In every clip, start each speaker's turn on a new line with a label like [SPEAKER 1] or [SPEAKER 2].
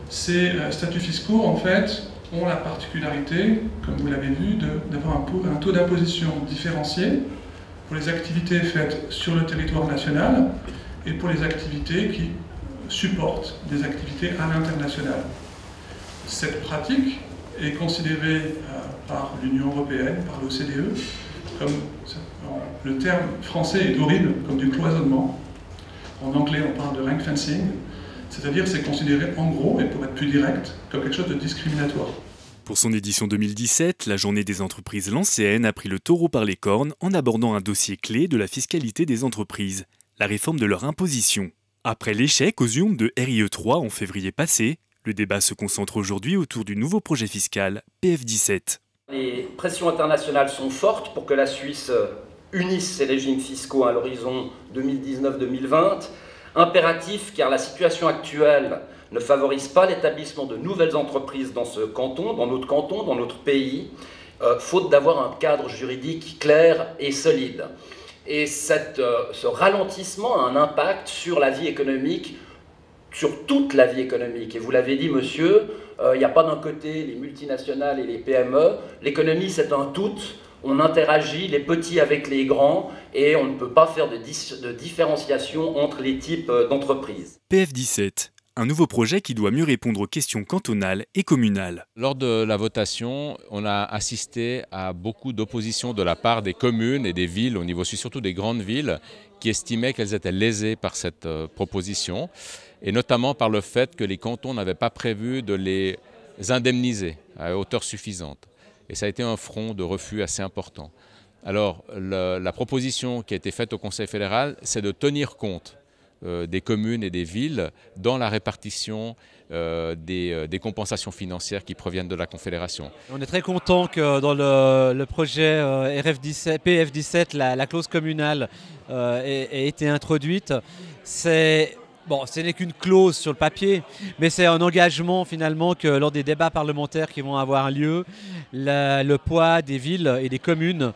[SPEAKER 1] Ces statuts fiscaux, en fait, ont la particularité, comme vous l'avez vu, d'avoir un taux d'imposition différencié pour les activités faites sur le territoire national et pour les activités qui supportent des activités à l'international. Cette pratique est considérée par l'Union européenne, par l'OCDE, comme, le terme français est horrible, comme du cloisonnement. En anglais, on parle de ring fencing, c'est-à-dire c'est considéré en gros, et pour être plus direct, comme quelque chose de discriminatoire.
[SPEAKER 2] Pour son édition 2017, la Journée des entreprises Lancéennes a pris le taureau par les cornes en abordant un dossier clé de la fiscalité des entreprises, la réforme de leur imposition. Après l'échec aux urnes de RIE3 en février passé, le débat se concentre aujourd'hui autour du nouveau projet fiscal PF17.
[SPEAKER 3] Les pressions internationales sont fortes pour que la Suisse unisse ses régimes fiscaux à l'horizon 2019-2020. Impératif car la situation actuelle ne favorise pas l'établissement de nouvelles entreprises dans ce canton, dans notre pays, faute d'avoir un cadre juridique clair et solide. Et ce ralentissement a un impact sur la vie économique, sur toute la vie économique. Et vous l'avez dit, monsieur, il n'y a pas d'un côté les multinationales et les PME. L'économie, c'est un tout. On interagit les petits avec les grands et on ne peut pas faire de différenciation entre les types d'entreprises.
[SPEAKER 2] PF17, un nouveau projet qui doit mieux répondre aux questions cantonales et communales.
[SPEAKER 4] Lors de la votation, on a assisté à beaucoup d'opposition de la part des communes et des villes, au niveau surtout des grandes villes, qui estimaient qu'elles étaient lésées par cette proposition, et notamment par le fait que les cantons n'avaient pas prévu de les indemniser à hauteur suffisante. Et ça a été un front de refus assez important. Alors, la proposition qui a été faite au Conseil fédéral, c'est de tenir compte des communes et des villes dans la répartition des compensations financières qui proviennent de la Confédération.
[SPEAKER 5] On est très content que dans le projet PF17, la clause communale ait été introduite. Bon, ce n'est qu'une clause sur le papier, mais c'est un engagement finalement que lors des débats parlementaires qui vont avoir lieu, le poids des villes et des communes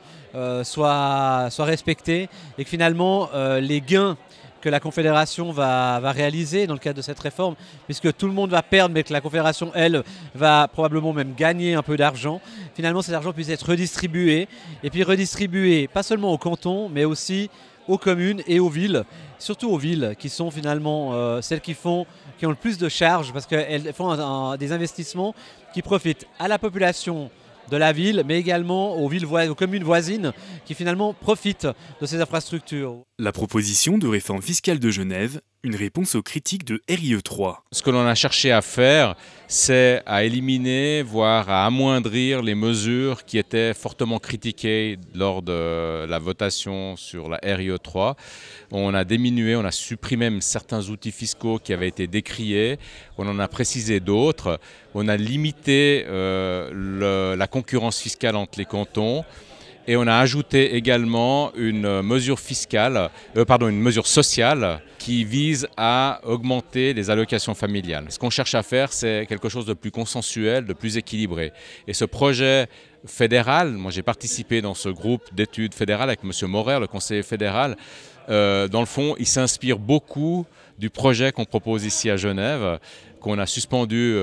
[SPEAKER 5] soit respecté et que finalement les gains que la Confédération va réaliser dans le cadre de cette réforme, puisque tout le monde va perdre, mais que la Confédération, elle, va probablement même gagner un peu d'argent. Finalement, cet argent puisse être redistribué, et puis redistribué pas seulement aux cantons, mais aussi aux communes et aux villes, surtout aux villes qui sont finalement celles qui ont le plus de charges, parce qu'elles font des investissements qui profitent à la population de la ville, mais également aux communes voisines qui finalement profitent de ces infrastructures.
[SPEAKER 2] La proposition de réforme fiscale de Genève, une réponse aux critiques de RIE3.
[SPEAKER 4] Ce que l'on a cherché à faire, c'est à éliminer, voire à amoindrir les mesures qui étaient fortement critiquées lors de la votation sur la RIE3. On a diminué, on a supprimé même certains outils fiscaux qui avaient été décriés, on en a précisé d'autres, on a limité la concurrence fiscale entre les cantons. Et on a ajouté également une mesure sociale qui vise à augmenter les allocations familiales. Ce qu'on cherche à faire, c'est quelque chose de plus consensuel, de plus équilibré. Et ce projet fédéral, moi j'ai participé dans ce groupe d'études fédérales avec M. Morer, le conseiller fédéral. Dans le fond, il s'inspire beaucoup du projet qu'on propose ici à Genève, qu'on a suspendu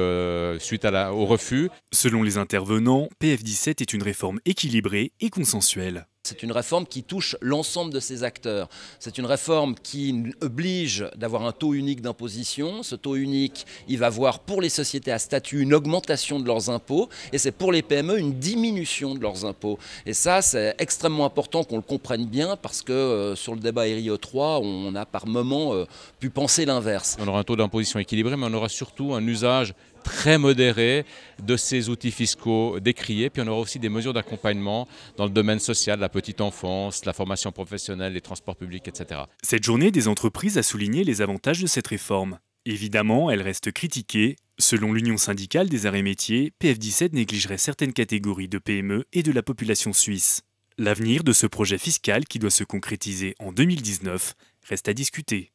[SPEAKER 4] suite au refus.
[SPEAKER 2] Selon les intervenants, PF17 est une réforme équilibrée et consensuelle.
[SPEAKER 3] C'est une réforme qui touche l'ensemble de ces acteurs. C'est une réforme qui oblige d'avoir un taux unique d'imposition. Ce taux unique, il va avoir pour les sociétés à statut une augmentation de leurs impôts et c'est pour les PME une diminution de leurs impôts. Et ça, c'est extrêmement important qu'on le comprenne bien parce que sur le débat RIE3, on a par moments pu penser l'inverse.
[SPEAKER 4] On aura un taux d'imposition équilibré, mais on aura surtout un usage très modéré de ces outils fiscaux décriés. Puis on aura aussi des mesures d'accompagnement dans le domaine social, la petite enfance, la formation professionnelle, les transports publics, etc.
[SPEAKER 2] Cette journée des entreprises a souligné les avantages de cette réforme. Évidemment, elle reste critiquée. Selon l'Union syndicale des arts et métiers, PF17 négligerait certaines catégories de PME et de la population suisse. L'avenir de ce projet fiscal qui doit se concrétiser en 2019 reste à discuter.